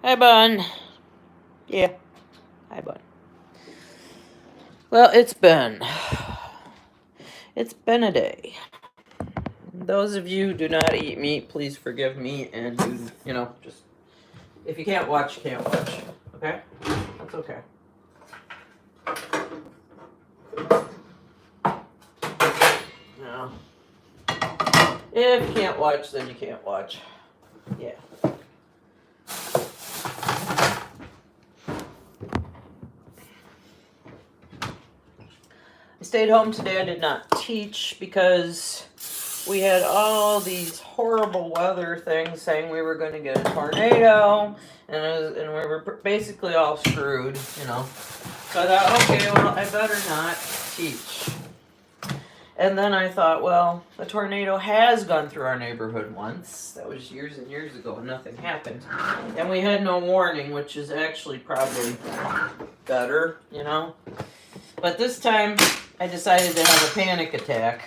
Hi, Bun. Yeah. Hi, Bun. Well, it's been a day. Those of you who do not eat meat, please forgive me, and just if you can't watch, you can't watch. Okay? That's okay. No. If you can't watch, then you can't watch. Yeah. I stayed home today. I did not teach because we had all these horrible weather things saying we were going to get a tornado, and we were basically all screwed, So I thought, okay, well, I better not teach. And then I thought, well, a tornado has gone through our neighborhood once. That was years and years ago, and nothing happened. And we had no warning, which is actually probably better, But this time, I decided to have a panic attack.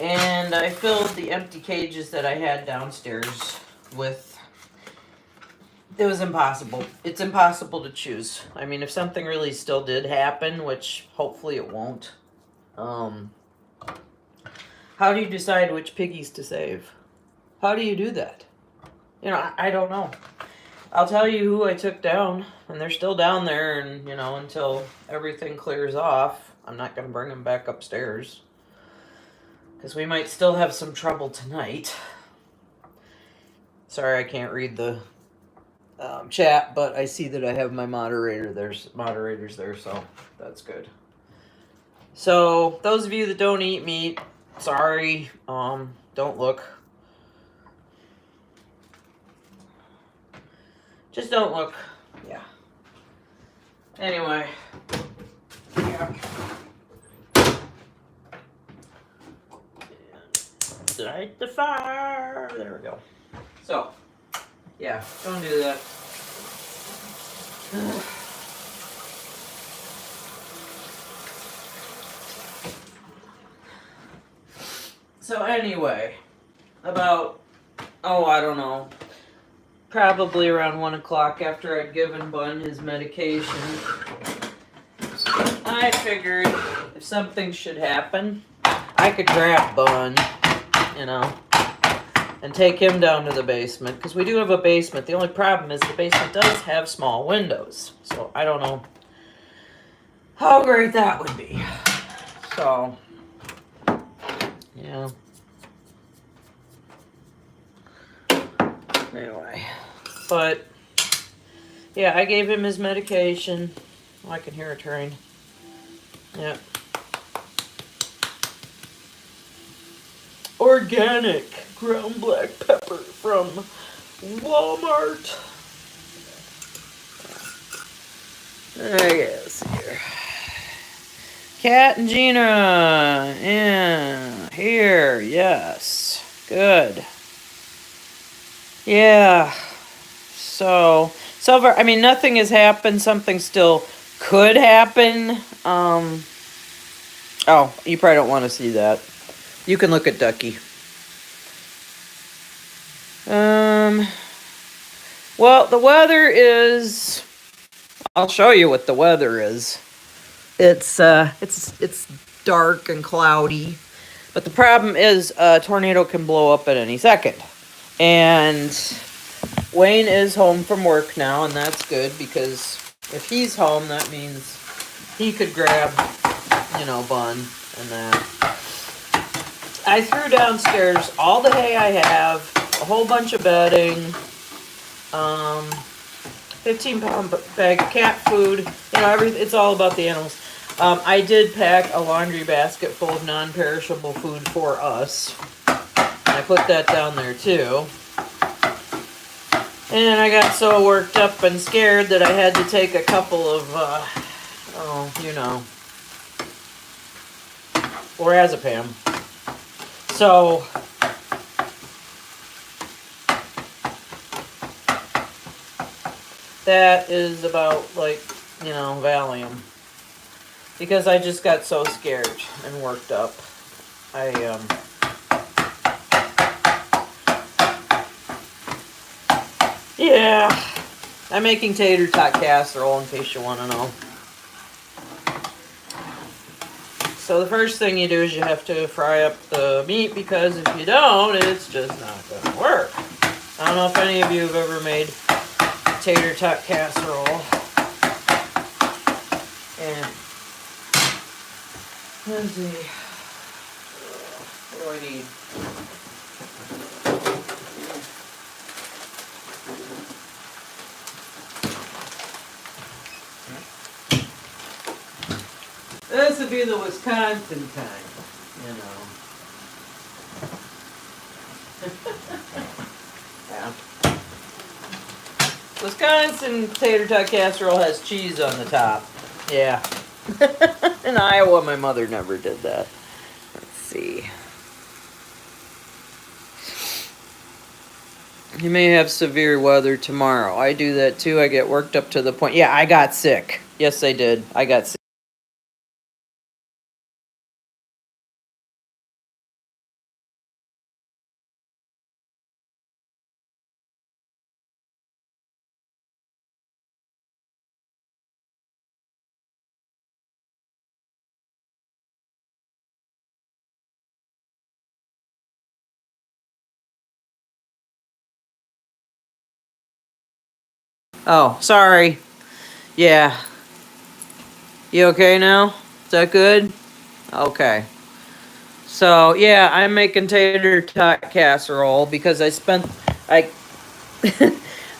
And I filled the empty cages that I had downstairs with... It was impossible. It's impossible to choose. I mean, if something really still did happen, which hopefully it won't, how do you decide which piggies to save? How do you do that? I don't know. I'll tell you who I took down, and they're still down there, and, until everything clears off, I'm not going to bring them back upstairs. Because we might still have some trouble tonight. Sorry I can't read the chat, but I see that I have my moderators there, so that's good. So, those of you that don't eat meat, sorry, don't look. Just don't look. Yeah. Anyway. Yeah. Light the fire. There we go. So, yeah, don't do that. So anyway, about, I don't know, probably around 1 o'clock after I'd given Bun his medication, I figured if something should happen, I could grab Bun, and take him down to the basement, because we do have a basement. The only problem is the basement does have small windows, so I don't know how great that would be. So, yeah. Anyway, but yeah, I gave him his medication. Oh, I can hear a train. Yep. Organic ground black pepper from Walmart. I guess here. Kat and Gina. Yeah. Here. Yes. Good. Yeah. So far, I mean, nothing has happened. Something still could happen. Oh, you probably don't want to see that. You can look at Ducky. Well, the weather is... I'll show you what the weather is. It's dark and cloudy. But the problem is a tornado can blow up at any second. And Wayne is home from work now, and that's good, because if he's home, that means he could grab, Bun and that. I threw downstairs all the hay I have, a whole bunch of bedding, 15-pound bag of cat food, it's all about the animals. I did pack a laundry basket full of non-perishable food for us. I put that down there too. And I got so worked up and scared that I had to take a couple of, lorazepam. So, that is about, Valium. Because I just got so scared and worked up. Yeah. I'm making tater tot casserole in case you want to know. So the first thing you do is you have to fry up the meat, because if you don't, it's just not going to work. I don't know if any of you have ever made tater tot casserole. And let's see. What do I need? This would be the Wisconsin kind, you know. Yeah. Wisconsin tater tot casserole has cheese on the top. Yeah. In Iowa, my mother never did that. Let's see. You may have severe weather tomorrow. I do that too. I get worked up to the point. Yeah, I got sick. Yes, I did. I got sick. Oh, sorry. Yeah. You okay now? Is that good? Okay. So, yeah, I'm making tater tot casserole because I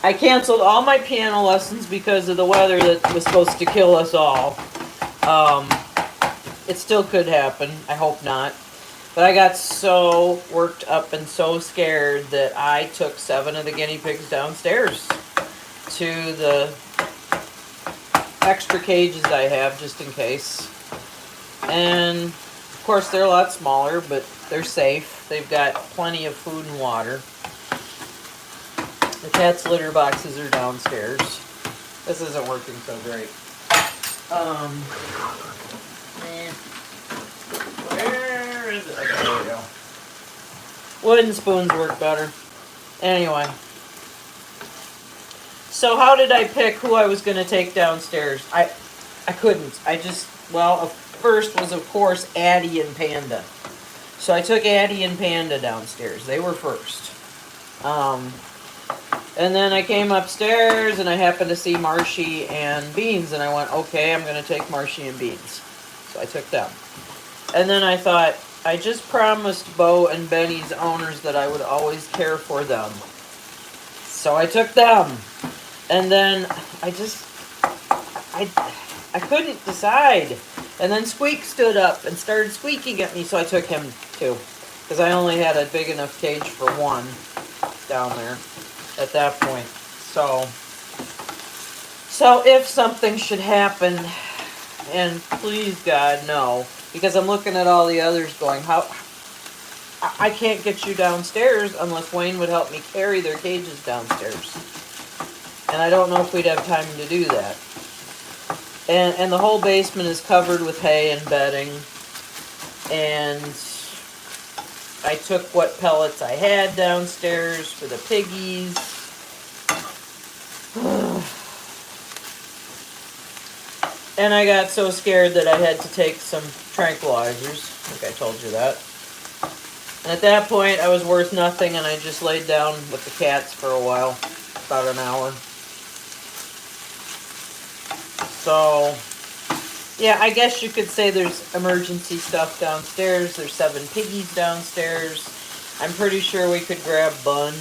I canceled all my piano lessons because of the weather that was supposed to kill us all. It still could happen. I hope not. But I got so worked up and so scared that I took 7 of the guinea pigs downstairs to the extra cages I have just in case. And of course they're a lot smaller, but they're safe. They've got plenty of food and water. The cat's litter boxes are downstairs. This isn't working so great. Where is it? Okay, there we go. Wooden spoons work better. Anyway. So how did I pick who I was going to take downstairs? I couldn't. First was, of course, Addie and Panda. So I took Addie and Panda downstairs. They were first. And then I came upstairs and I happened to see Marshy and Beans. And I went, okay, I'm going to take Marshy and Beans. So I took them. And then I thought, I just promised Bo and Benny's owners that I would always care for them. So I took them. And then I couldn't decide. And then Squeak stood up and started squeaking at me, so I took him too. Because I only had a big enough cage for one down there at that point. So if something should happen, and please God, no. Because I'm looking at all the others going, I can't get you downstairs unless Wayne would help me carry their cages downstairs. And I don't know if we'd have time to do that. And the whole basement is covered with hay and bedding. And I took what pellets I had downstairs for the piggies. And I got so scared that I had to take some tranquilizers. I think I told you that. And at that point, I was worth nothing, and I just laid down with the cats for a while, about an hour. So, yeah, I guess you could say there's emergency stuff downstairs. There's 7 piggies downstairs. I'm pretty sure we could grab Bun.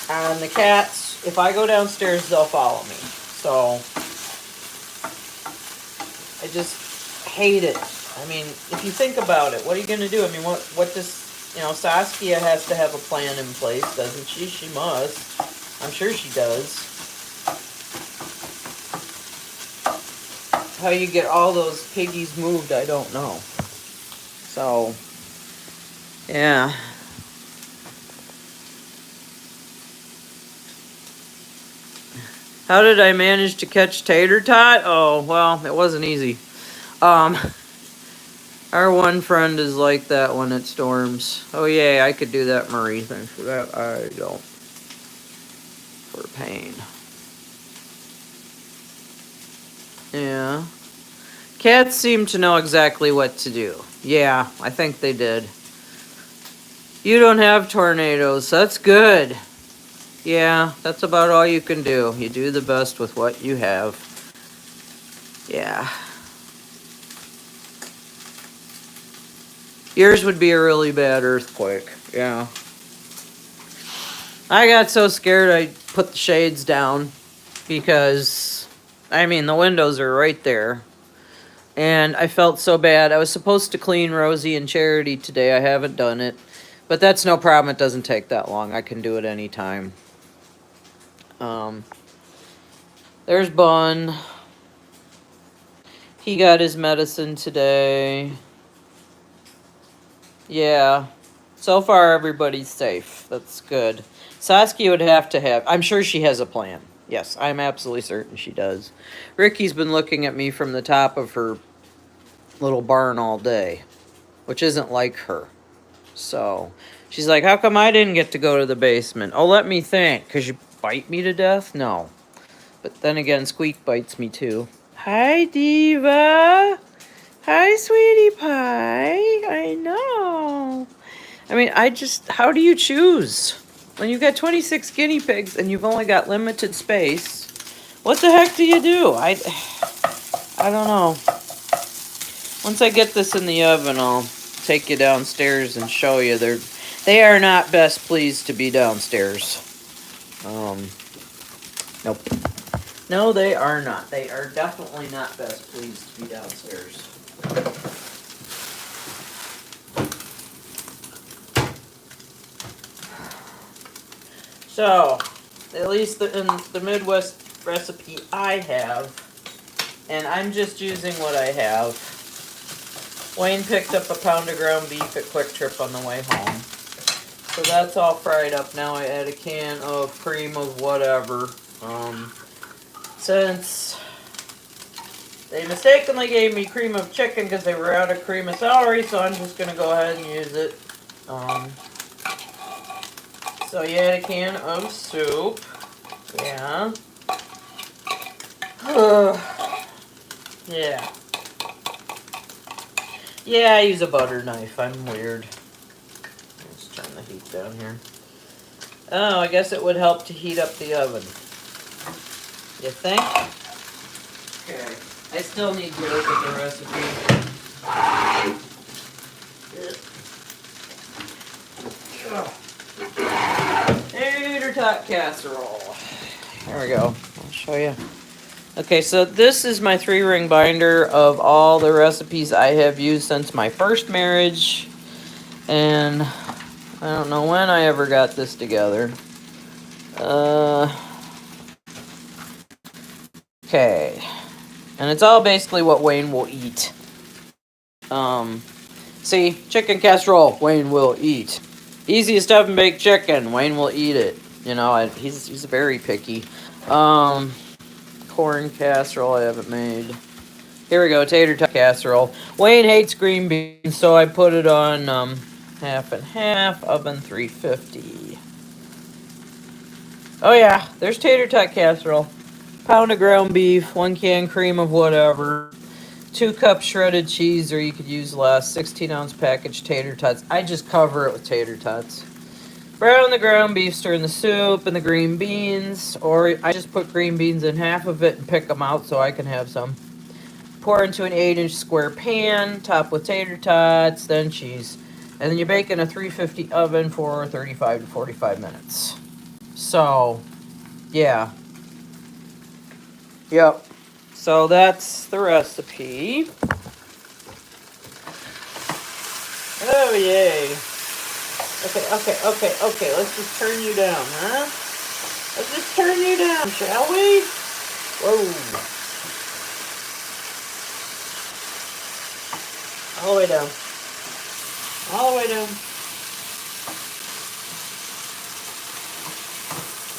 And the cats, if I go downstairs, they'll follow me. So, I just hate it. I mean, if you think about it, what are you going to do? I mean, what does, Saskia has to have a plan in place, doesn't she? She must. I'm sure she does. How you get all those piggies moved, I don't know. So, yeah. How did I manage to catch tater tot? Oh, well, it wasn't easy. Our one friend is like that when it storms. Oh, yay, I could do that, Marie. Thanks for that. I don't. for pain. Yeah. Cats seem to know exactly what to do. Yeah, I think they did. You don't have tornadoes. That's good. Yeah, that's about all you can do. You do the best with what you have. Yeah. Yours would be a really bad earthquake. Yeah. I got so scared I put the shades down because, I mean, the windows are right there. And I felt so bad. I was supposed to clean Rosie and Charity today. I haven't done it. But that's no problem. It doesn't take that long. I can do it anytime. There's Bun. He got his medicine today. Yeah. So far, everybody's safe. That's good. Saskia would have to have... I'm sure she has a plan. Yes, I'm absolutely certain she does. Ricky's been looking at me from the top of her little barn all day, which isn't like her. So, she's like, how come I didn't get to go to the basement? Oh, let me think. Because you bite me to death? No. But then again, Squeak bites me too. Hi, Diva. Hi, sweetie pie. I know. I mean, how do you choose? When you've got 26 guinea pigs and you've only got limited space, what the heck do you do? I don't know. Once I get this in the oven, I'll take you downstairs and show you. They are not best pleased to be downstairs. Nope. No, they are not. They are definitely not best pleased to be downstairs. So, at least in the Midwest recipe I have, and I'm just using what I have. Wayne picked up a pound of ground beef at Quick Trip on the way home. So that's all fried up. Now I add a can of cream of whatever. Since they mistakenly gave me cream of chicken because they were out of cream of celery, so I'm just going to go ahead and use it. So you add a can of soup. Yeah. Yeah. Yeah, I use a butter knife. I'm weird. Let's turn the heat down here. Oh, I guess it would help to heat up the oven. You think? Okay. I still need to look at the recipe. Tater tot casserole. There we go. I'll show you. Okay, so this is my 3-ring binder of all the recipes I have used since my first marriage. And I don't know when I ever got this together. Okay. And it's all basically what Wayne will eat. See, chicken casserole, Wayne will eat. Easiest oven baked chicken, Wayne will eat it. You know, he's very picky. Corn casserole I haven't made. Here we go, tater tot casserole. Wayne hates green beans, so I put it on half and half, oven 350. Oh yeah, there's tater tot casserole. Pound of ground beef, 1 can cream of whatever, 2 cups shredded cheese, or you could use less, 16-ounce package tater tots. I just cover it with tater tots. Brown the ground beef, stir in the soup and the green beans, or I just put green beans in half of it and pick them out so I can have some. Pour into an 8-inch square pan, top with tater tots, then cheese. And then you bake in a 350 oven for 35 to 45 minutes. So, yeah. Yep. So that's the recipe. Oh, yay. Okay. Let's just turn you down, huh? Let's just turn you down, shall we? Whoa. All the way down. All the way down.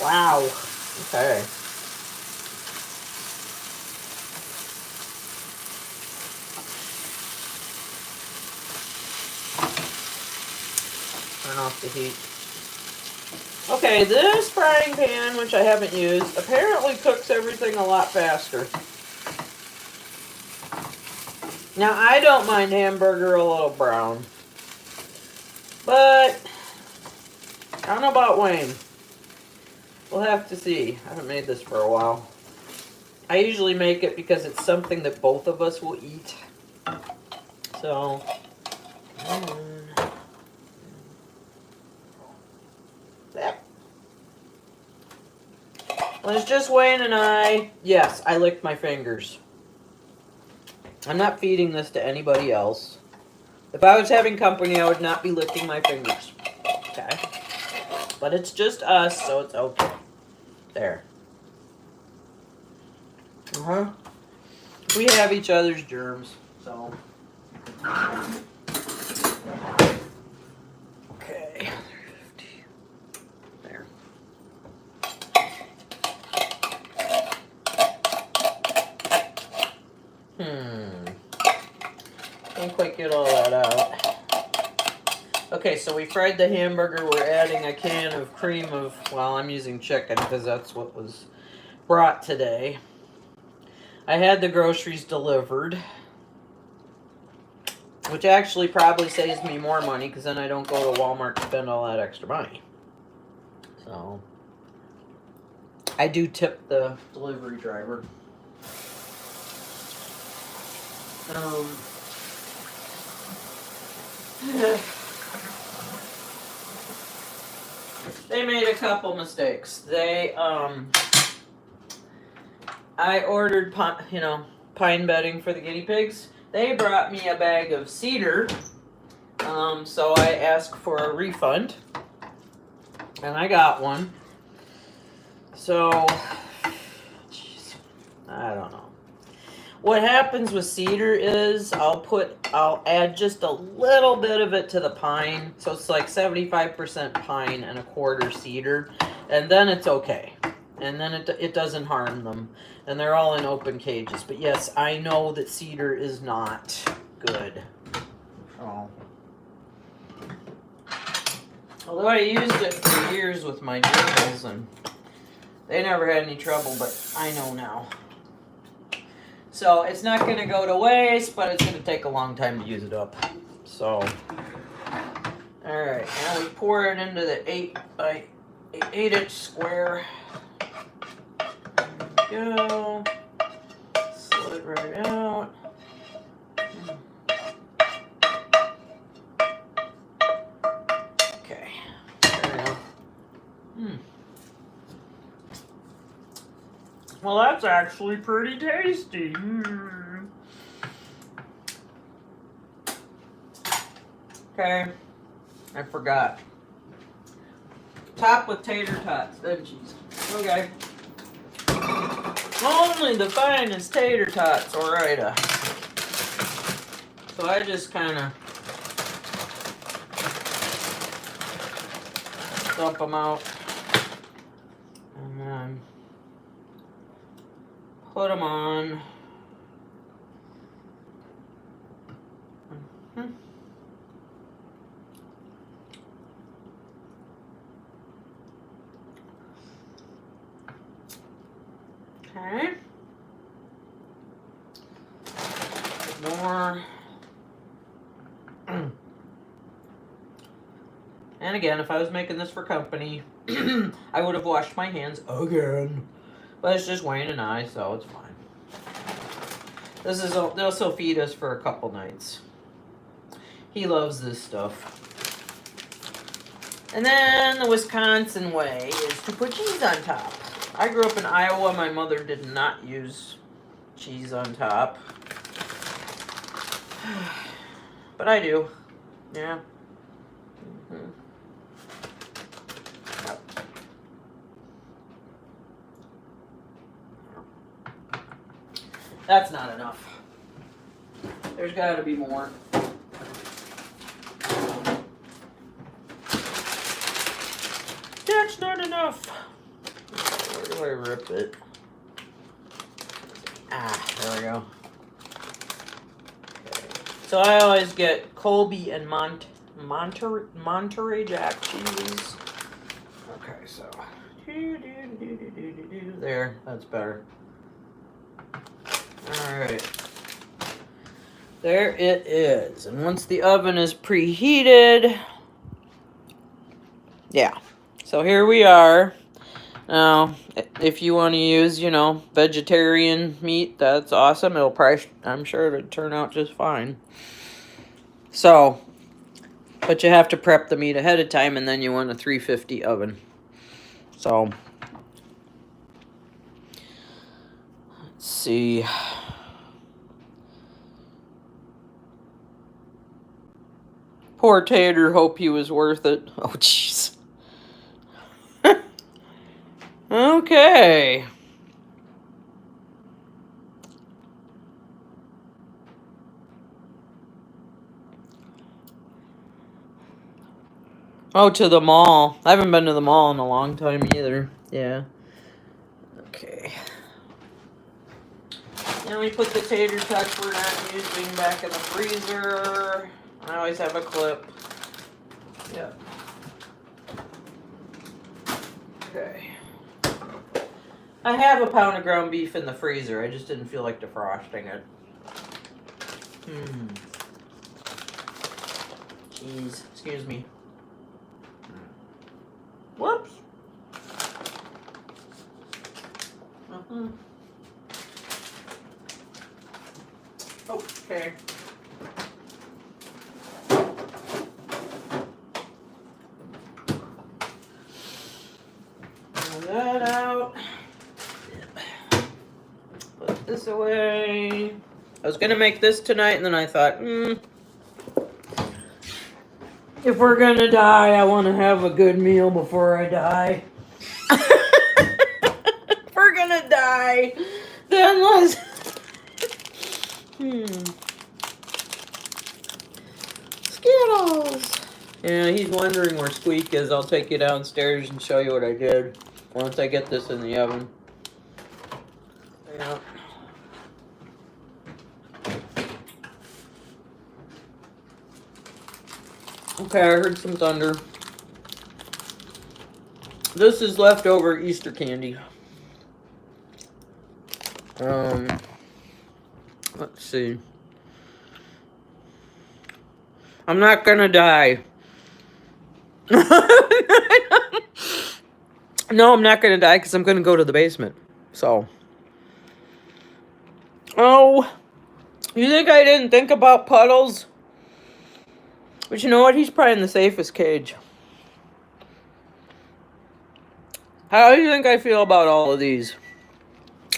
Wow. Okay. Turn off the heat. Okay, this frying pan, which I haven't used, apparently cooks everything a lot faster. Now, I don't mind hamburger a little brown. But, I don't know about Wayne. We'll have to see. I haven't made this for a while. I usually make it because it's something that both of us will eat. So, yep. Well, it's just Wayne and I. Yes, I licked my fingers. I'm not feeding this to anybody else. If I was having company, I would not be licking my fingers. Okay? But it's just us, so it's okay. There. We have each other's germs, so. Okay. There. Can't quite get all that out. Okay, so we fried the hamburger. We're adding a can of cream of, well, I'm using chicken because that's what was brought today. I had the groceries delivered, which actually probably saves me more money because then I don't go to Walmart to spend all that extra money. So, I do tip the delivery driver. They made a couple mistakes. I ordered pine bedding for the guinea pigs. They brought me a bag of cedar, so I asked for a refund, and I got one. So, geez, I don't know. What happens with cedar is I'll add just a little bit of it to the pine, so it's like 75% pine and a quarter cedar, and then it's okay. And then it doesn't harm them. And they're all in open cages. But yes, I know that cedar is not good. Oh. Although I used it for years with my gerbils, and they never had any trouble, but I know now. So it's not going to go to waste, but it's going to take a long time to use it up. So, alright, now we pour it into the 8-inch square. There we go. Slid right out. Okay. There we go. Well, that's actually pretty tasty. Okay. I forgot. Top with tater tots, then cheese. Okay. Only the finest tater tots, alright. So I just kind of dump them out and then put them on. Okay. More. And again, if I was making this for company, I would have washed my hands again. But it's just Wayne and I, so it's fine. This will feed us for a couple nights. He loves this stuff. And then the Wisconsin way is to put cheese on top. I grew up in Iowa. My mother did not use cheese on top. But I do. Yeah. Yep. That's not enough. There's got to be more. That's not enough. Where do I rip it? There we go. Okay. So I always get Colby and Monterey Jack cheeses. so. There, that's better. Alright. There it is. And once the oven is preheated, yeah. So here we are. Now, if you want to use, you know, vegetarian meat, that's awesome. It'll probably, I'm sure it'll turn out just fine. So, but you have to prep the meat ahead of time, and then you want a 350 oven. So, let's see. Poor Tater, hope he was worth it. Oh, jeez. Okay. Oh, to the mall. I haven't been to the mall in a long time either. Yeah. Okay. Then we put the tater tots we're not using back in the freezer. I always have a clip. Yep. Okay. I have a pound of ground beef in the freezer. I just didn't feel like defrosting it. Jeez. Excuse me. Whoops. Okay. Pull that out. Put this away. I was gonna make this tonight, and then I thought, if we're gonna die, I want to have a good meal before I die. If we're gonna die, then let's. Skittles. Yeah, he's wondering where Squeak is. I'll take you downstairs and show you what I did once I get this in the oven. Yeah. Okay, I heard some thunder. This is leftover Easter candy. Let's see. I'm not gonna die. No, I'm not gonna die because I'm gonna go to the basement. So. Oh. You think I didn't think about Puddles? But you know what? He's probably in the safest cage. How do you think I feel about all of these?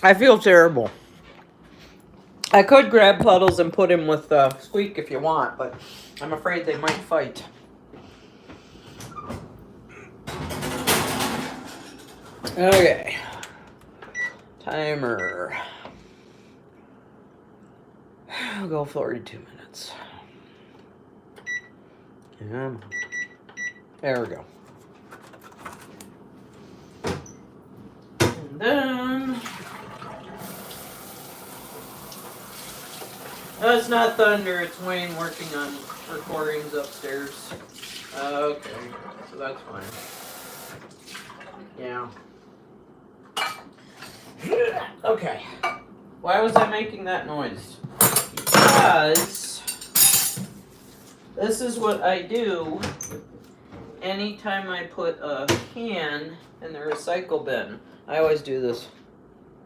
I feel terrible. I could grab Puddles and put him with Squeak if you want, but I'm afraid they might fight. Okay. Timer. I'll go 42 minutes. Yeah. There we go. And then... No, it's not thunder. It's Wayne working on recordings upstairs. Okay. So that's fine. Yeah. Okay. Why was I making that noise? Because this is what I do anytime I put a can in the recycle bin. I always do this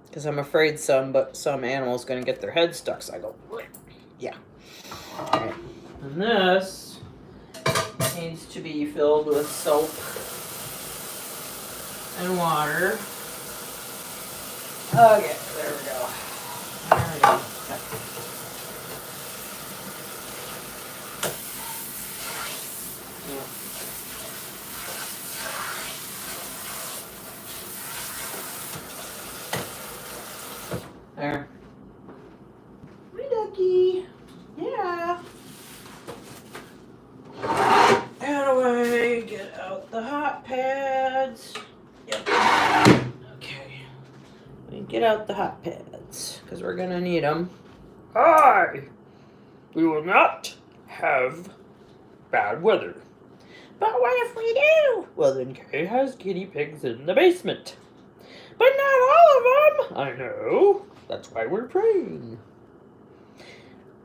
because I'm afraid some animal's going to get their head stuck. So I go, yeah. Okay. And this needs to be filled with soap and water. Okay, there we go. There we go. There. Hey, ducky. Yeah. Out of the way. Get out the hot pads. Yep. Okay. Get out the hot pads, because we're going to need them. Hi! We will not have bad weather. But what if we do? Well, then Kaye has guinea pigs in the basement. But not all of them. I know. That's why we're praying.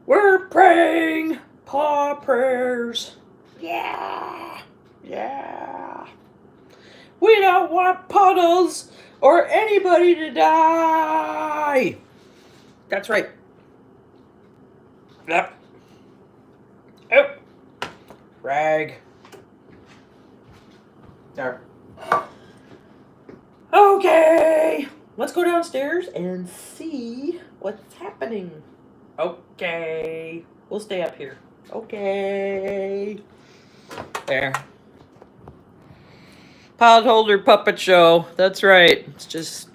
We're praying paw prayers. Yeah. Yeah. We don't want Puddles or anybody to die. That's right. Yep. Oh. Rag. There. Okay. Let's go downstairs and see what's happening. Okay. We'll stay up here. Okay. There. Pod holder puppet show. That's right. It's just...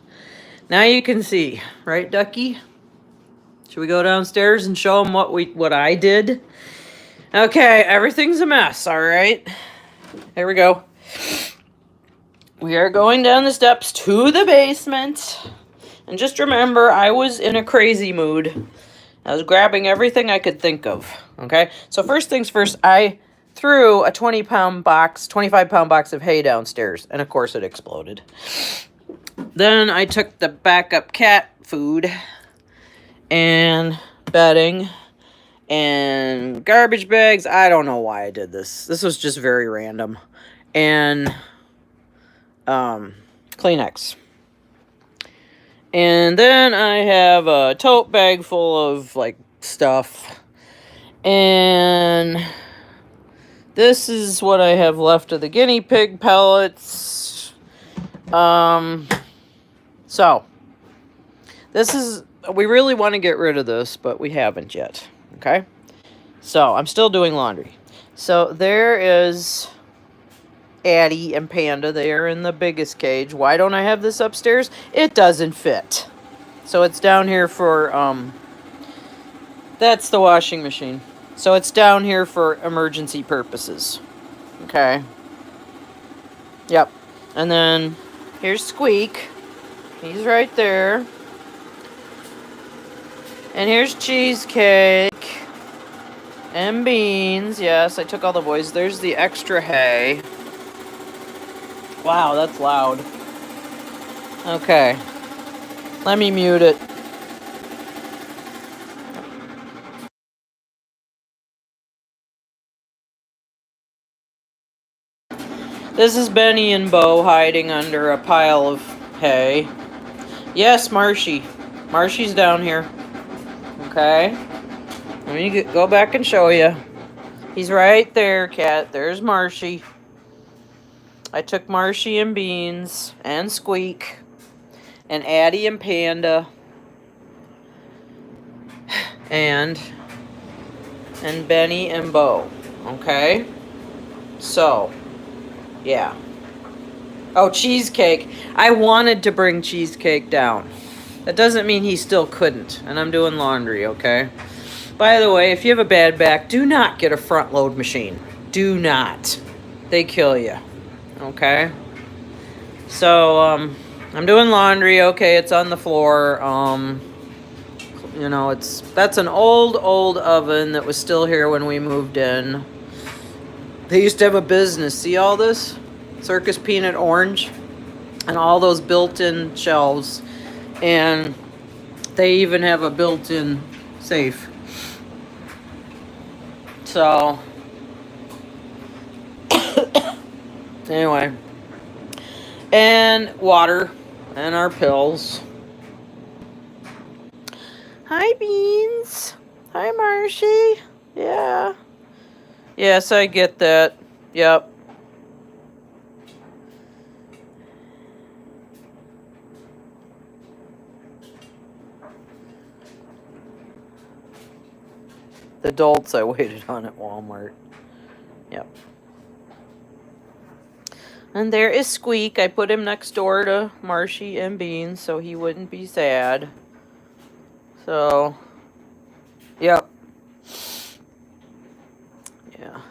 Now you can see. Right, Ducky? Should we go downstairs and show them what I did? Okay, everything's a mess, all right? Here we go. We are going down the steps to the basement. And just remember, I was in a crazy mood. I was grabbing everything I could think of, okay? So first things first, I threw a 25-pound box of hay downstairs. And, of course, it exploded. Then I took the backup cat food and bedding and garbage bags. I don't know why I did this. This was just very random. And Kleenex. And then I have a tote bag full of, like, stuff. And this is what I have left of the guinea pig pellets. So, this is... We really want to get rid of this, but we haven't yet. Okay? So, I'm still doing laundry. So, there is Addie and Panda. They are in the biggest cage. Why don't I have this upstairs? It doesn't fit. So, it's down here for, that's the washing machine. So, it's down here for emergency purposes. Okay? Yep. And then, here's Squeak. He's right there. And here's Cheesecake. And Beans. Yes, I took all the boys. There's the extra hay. Wow, that's loud. Okay. Let me mute it. This is Benny and Bo hiding under a pile of hay. Yes, Marshy. Marshy's down here. Okay. Let me go back and show you. He's right there, Cat. There's Marshy. I took Marshy and Beans and Squeak and Addie and Panda and Benny and Bo. Okay? So, yeah. Oh, Cheesecake. I wanted to bring Cheesecake down. That doesn't mean he still couldn't. And I'm doing laundry, okay? By the way, if you have a bad back, do not get a front load machine. Do not. They kill you. Okay? So, I'm doing laundry. Okay, it's on the floor. You know, that's an old oven that was still here when we moved in. They used to have a business. See all this? Circus Peanut Orange. And all those built-in shelves. And they even have a built-in safe. So, anyway. And water. And our pills. Hi, Beans. Hi, Marshy. Yeah. Yes, I get that. Yep. The adults I waited on at Walmart. Yep. And there is Squeak. I put him next door to Marshy and Beans so he wouldn't be sad. So, yep. Yeah.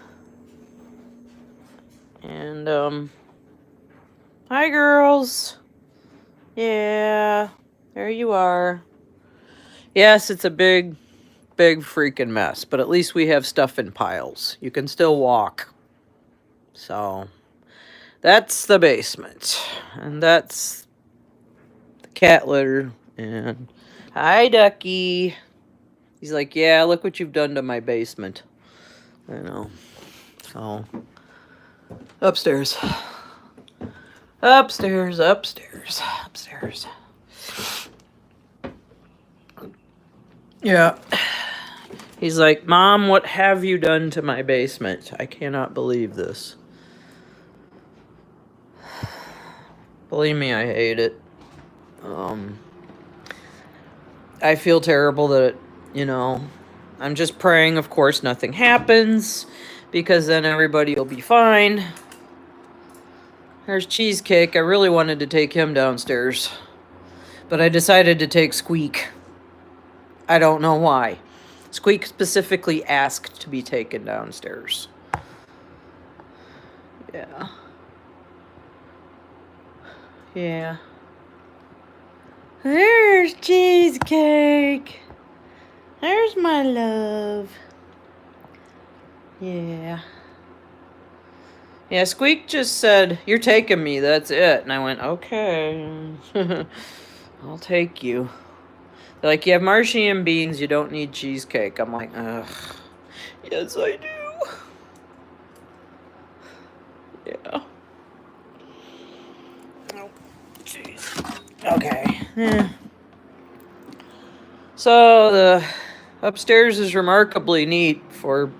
And, hi, girls. Yeah. There you are. Yes, it's a big freaking mess. But at least we have stuff in piles. You can still walk. So that's the basement. And that's the cat litter. And hi, Ducky. He's like, yeah, look what you've done to my basement. I know. So upstairs. Upstairs, upstairs, upstairs. Yeah. He's like, Mom, what have you done to my basement? I cannot believe this. Believe me, I hate it. I feel terrible that, I'm just praying, of course, nothing happens, because then everybody will be fine. There's Cheesecake. I really wanted to take him downstairs, but I decided to take Squeak. I don't know why. Squeak specifically asked to be taken downstairs. Yeah. Yeah. There's Cheesecake. There's my love. Yeah. Yeah, Squeak just said, you're taking me, that's it. And I went, okay. I'll take you. They're like, you have Marshy and beans, you don't need cheesecake. I'm like, ugh. Yes, I do. Yeah. Oh, jeez. Okay. Yeah. So the upstairs is remarkably neat for,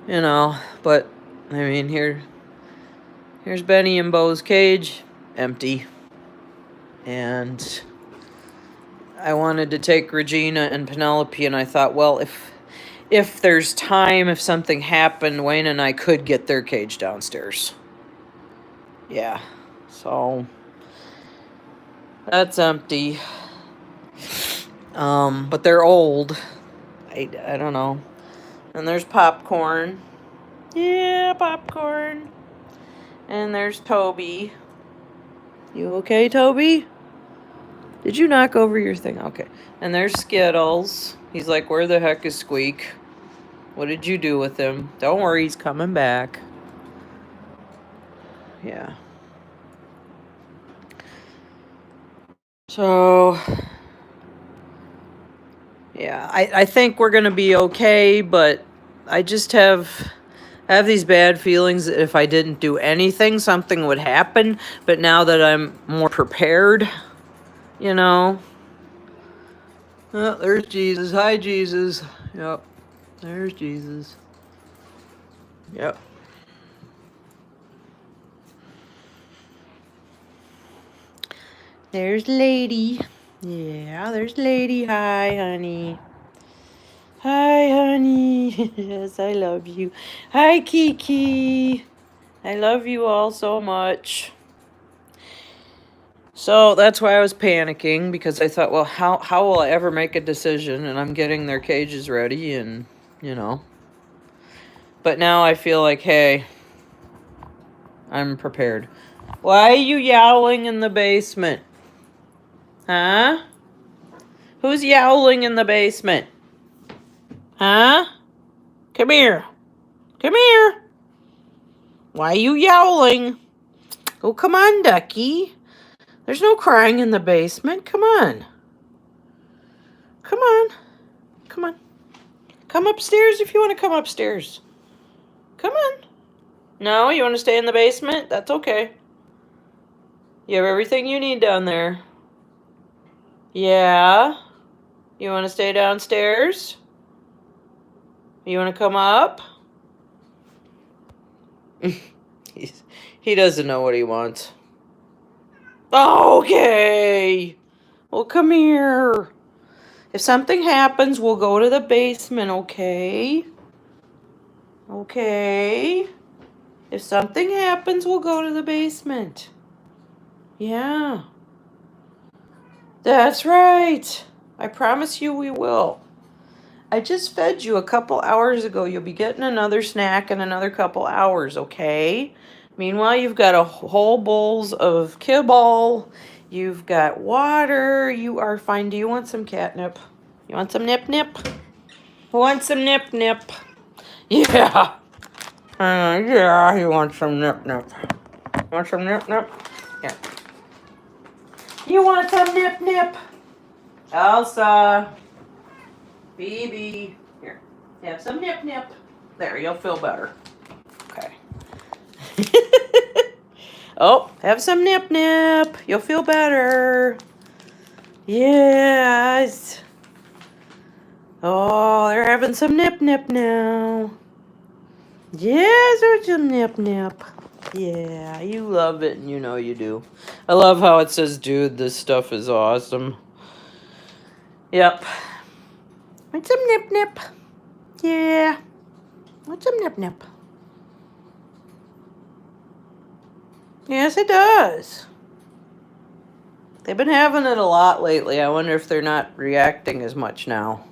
but I mean, here's Benny and Bo's cage, empty. And I wanted to take Regina and Penelope, and I thought, well, if there's time, if something happened, Wayne and I could get their cage downstairs. Yeah. So that's empty. But they're old. I don't know. And there's Popcorn. Yeah, Popcorn. And there's Toby. You okay, Toby? Did you knock over your thing? Okay. And there's Skittles. He's like, where the heck is Squeak? What did you do with him? Don't worry, he's coming back. Yeah. So, yeah, I think we're going to be okay, but I just have these bad feelings that if I didn't do anything, something would happen. But now that I'm more prepared, Oh, there's Jesus. Hi, Jesus. Yep. There's Jesus. Yep. There's Lady. Yeah, there's Lady. Hi, honey. Hi, honey. Yes, I love you. Hi, Kiki. I love you all so much. So that's why I was panicking, because I thought, well, how will I ever make a decision? And I'm getting their cages ready and, But now I feel like, hey, I'm prepared. Why are you yowling in the basement? Huh? Who's yowling in the basement? Huh? Come here. Come here. Why are you yowling? Oh, come on, Ducky. There's no crying in the basement. Come on. Come on. Come on. Come upstairs if you want to come upstairs. Come on. No, you want to stay in the basement? That's okay. You have everything you need down there. Yeah. You want to stay downstairs? You want to come up? He doesn't know what he wants. Okay. Well, come here. If something happens, we'll go to the basement, okay? Okay. If something happens, we'll go to the basement. Yeah. That's right. I promise you we will. I just fed you a couple hours ago. You'll be getting another snack in another couple hours, okay? Meanwhile, you've got a whole bowls of kibble. You've got water. You are fine. Do you want some catnip? You want some nip-nip? Want some nip-nip? Yeah. Yeah, he wants some nip nip. Want some nip nip? Yeah. You want some nip nip? Elsa. Phoebe. Here. Have some nip nip. There, you'll feel better. Okay. Oh, have some nip nip. You'll feel better. Yes. Oh, they're having some nip nip now. Yes, there's some nip nip. Yeah, you love it and you know you do. I love how it says, dude, this stuff is awesome. Yep. Want some nip nip? Yeah. Want some nip nip? Yes, it does. They've been having it a lot lately. I wonder if they're not reacting as much now.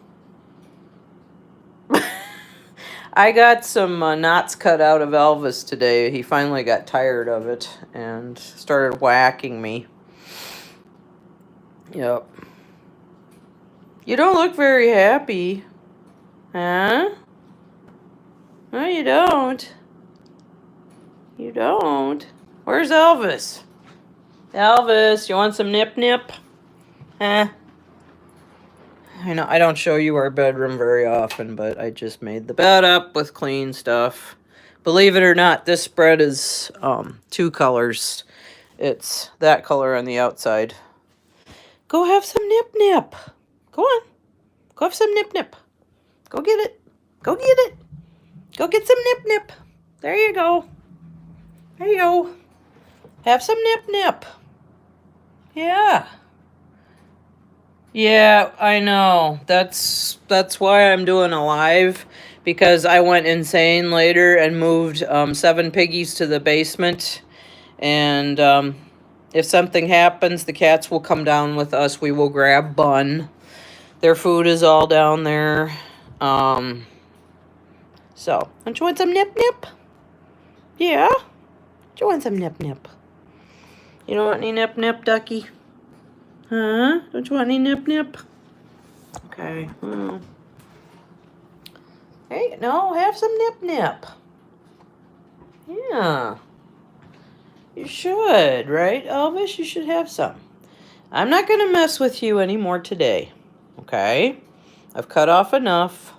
I got some knots cut out of Elvis today. He finally got tired of it and started whacking me. Yep. You don't look very happy. Huh? No, you don't. You don't. Where's Elvis? Elvis, you want some nip nip? Huh? I know I don't show you our bedroom very often, but I just made the bed up with clean stuff. Believe it or not, this spread is 2 colors. It's that color on the outside. Go have some nip nip. Go on. Go have some nip nip. Go get it. Go get it. Go get some nip nip. There you go. There you go. Have some nip nip. Yeah. Yeah, I know. That's why I'm doing a live, because I went insane later and moved 7 piggies to the basement. And if something happens, the cats will come down with us. We will grab Bun. Their food is all down there. So, don't you want some nip nip? Yeah? Do you want some nip nip? You don't want any nip nip, ducky? Huh? Don't you want any nip nip? Okay. Hey, no, have some nip nip. Yeah. You should, right, Elvis? You should have some. I'm not going to mess with you anymore today. Okay? I've cut off enough.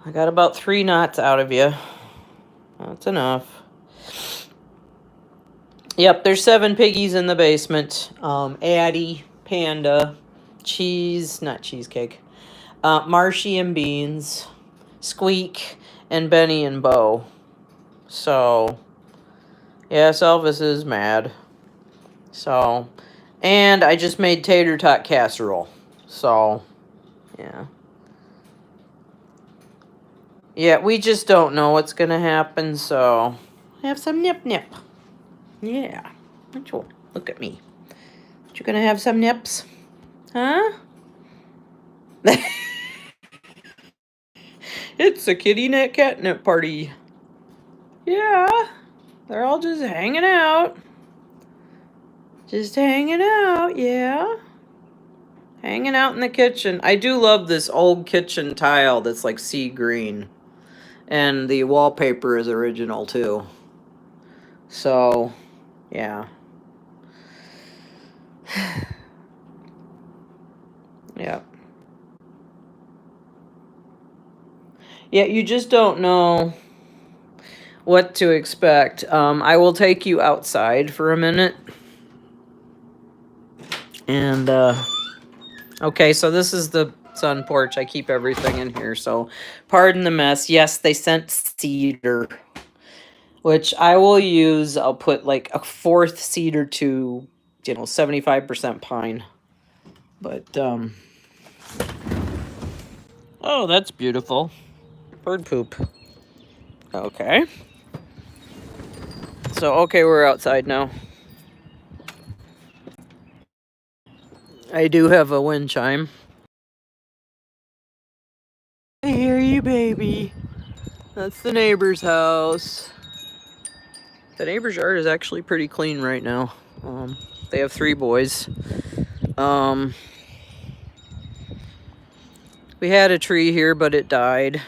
I got about 3 knots out of you. That's enough. Yep, there's 7 piggies in the basement. Addie, Panda, not Cheesecake, Marshy and Beans, Squeak, and Benny and Bo. So, yes, Elvis is mad. So, and I just made tater tot casserole. So, yeah. Yeah, we just don't know what's going to happen, so have some nip nip. Yeah. Look at me. You gonna have some nips? Huh? It's a kitty net catnip party. Yeah. They're all just hanging out. Just hanging out, yeah. Hanging out in the kitchen. I do love this old kitchen tile that's like sea green. And the wallpaper is original too. So, yeah. Yeah. Yeah, you just don't know what to expect. I will take you outside for a minute. And, okay, so this is the sun porch. I keep everything in here, so pardon the mess. Yes, they sent cedar, which I will use. I'll put like a 4th cedar to, 75% pine. But, oh, that's beautiful. Bird poop. Okay. So, okay, we're outside now. I do have a wind chime. I hear you, baby. That's the neighbor's house. The neighbor's yard is actually pretty clean right now. They have 3 boys. We had a tree here, but it died.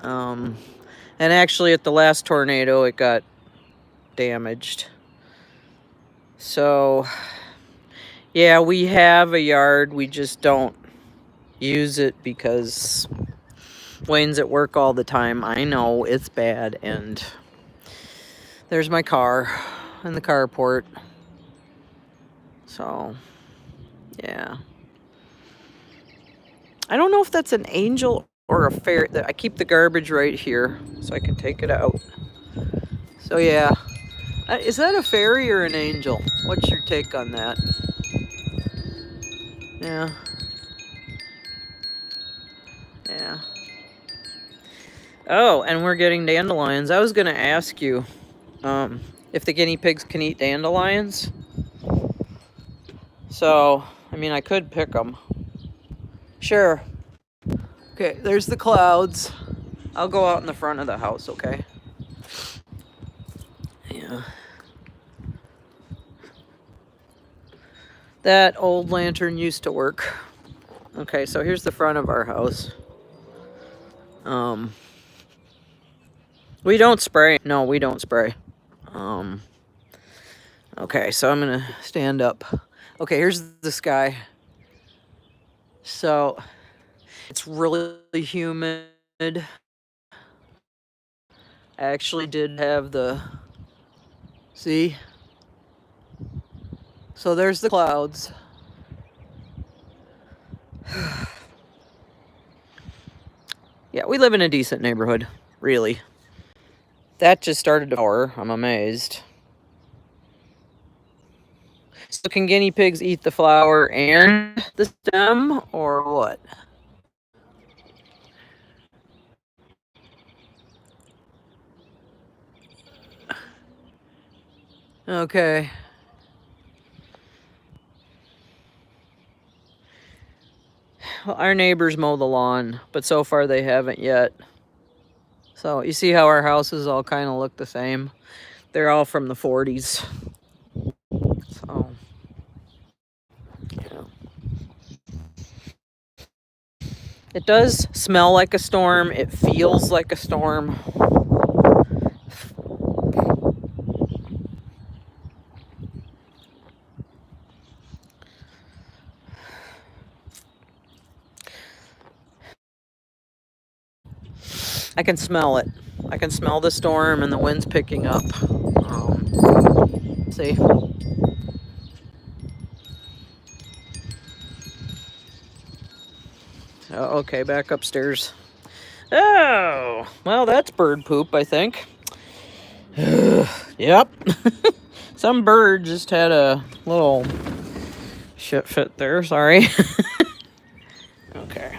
And And actually, at the last tornado, it got damaged. So, yeah, we have a yard. We just don't use it because Wayne's at work all the time. I know it's bad. And there's my car in the carport. So, yeah. I don't know if that's an angel or a fairy. I keep the garbage right here so I can take it out. So, yeah. Is that a fairy or an angel? What's your take on that? Yeah. Yeah. Oh, and we're getting dandelions. I was going to ask you if the guinea pigs can eat dandelions. So, I mean, I could pick them. Sure. Okay, there's the clouds. I'll go out in the front of the house, okay? Yeah. That old lantern used to work. Okay, so here's the front of our house. We don't spray. No, we don't spray. Okay, so I'm gonna stand up. Okay, here's the sky. So it's really humid. I actually did have see? So there's the clouds. Yeah, we live in a decent neighborhood, really. That just started to pour. I'm amazed. So can guinea pigs eat the flower and the stem, or what? Okay. Well, our neighbors mow the lawn, but so far they haven't yet. So you see how our houses all kind of look the same? They're all from the 40s. So, yeah. It does smell like a storm. It feels like a storm. I can smell it. I can smell the storm and the wind's picking up. See? Oh, okay, back upstairs. Oh, well, that's bird poop, I think. Yep. Some bird just had a little shit fit there, sorry. Okay.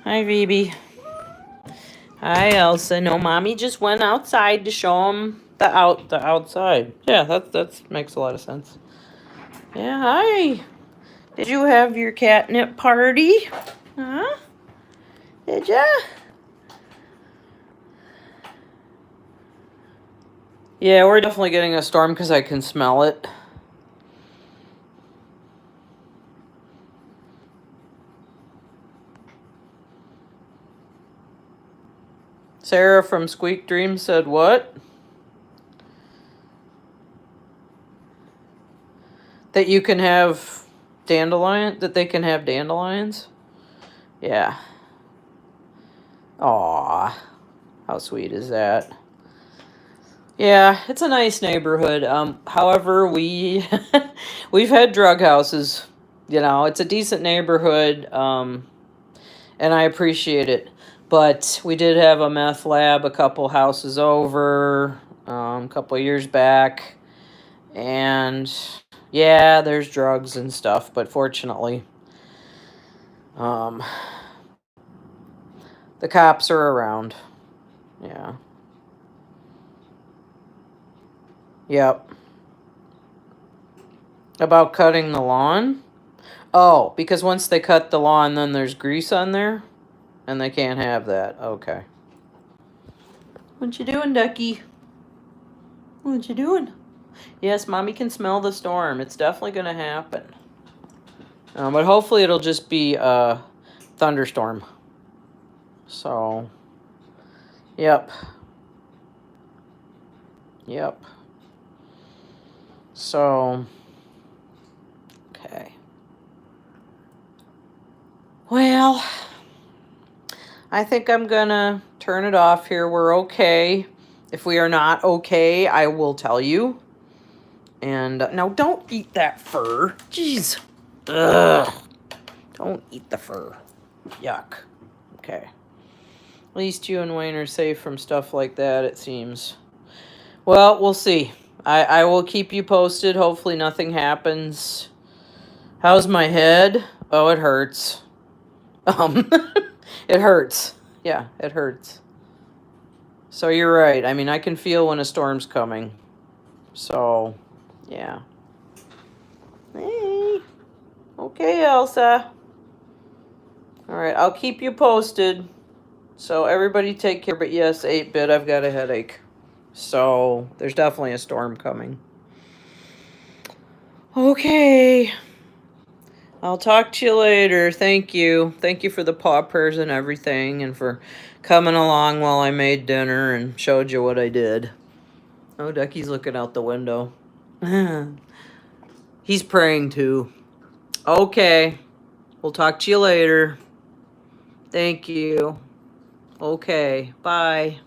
Hi, Phoebe. Hi, Elsa. No, Mommy just went outside to show him the outside. Yeah, that makes a lot of sense. Yeah, hi. Did you have your catnip party? Huh? Did ya? Yeah, we're definitely getting a storm because I can smell it. Sarah from Squeak Dream said what? That you can have that they can have dandelions? Yeah. Aw. How sweet is that? Yeah, it's a nice neighborhood. However, we've had drug houses. You know, it's a decent neighborhood, and I appreciate it. But we did have a meth lab a couple houses over, a couple years back, and yeah, there's drugs and stuff. But fortunately, the cops are around. Yeah. Yep. About cutting the lawn? Oh, because once they cut the lawn, then there's grease on there, and they can't have that. Okay. What you doing, Ducky? What you doing? Yes, Mommy can smell the storm. It's definitely going to happen. But hopefully it'll just be thunderstorm. So, yep. Yep. So, okay. Well, I think I'm gonna turn it off here. We're okay. If we are not okay, I will tell you. And now don't eat that fur. Jeez. Ugh. Don't eat the fur. Yuck. Okay. At least you and Wayne are safe from stuff like that, it seems. Well, we'll see. I will keep you posted. Hopefully nothing happens. How's my head? Oh, it hurts. It hurts. Yeah, it hurts. So you're right. I mean, I can feel when a storm's coming. So, yeah. Hey. Okay, Elsa. All right, I'll keep you posted. So everybody take care. But yes, 8-bit, I've got a headache. So there's definitely a storm coming. Okay. I'll talk to you later. Thank you. Thank you for the paw prayers and everything, and for coming along while I made dinner and showed you what I did. Oh, Ducky's looking out the window. He's praying too. Okay. We'll talk to you later. Thank you. Okay. Bye.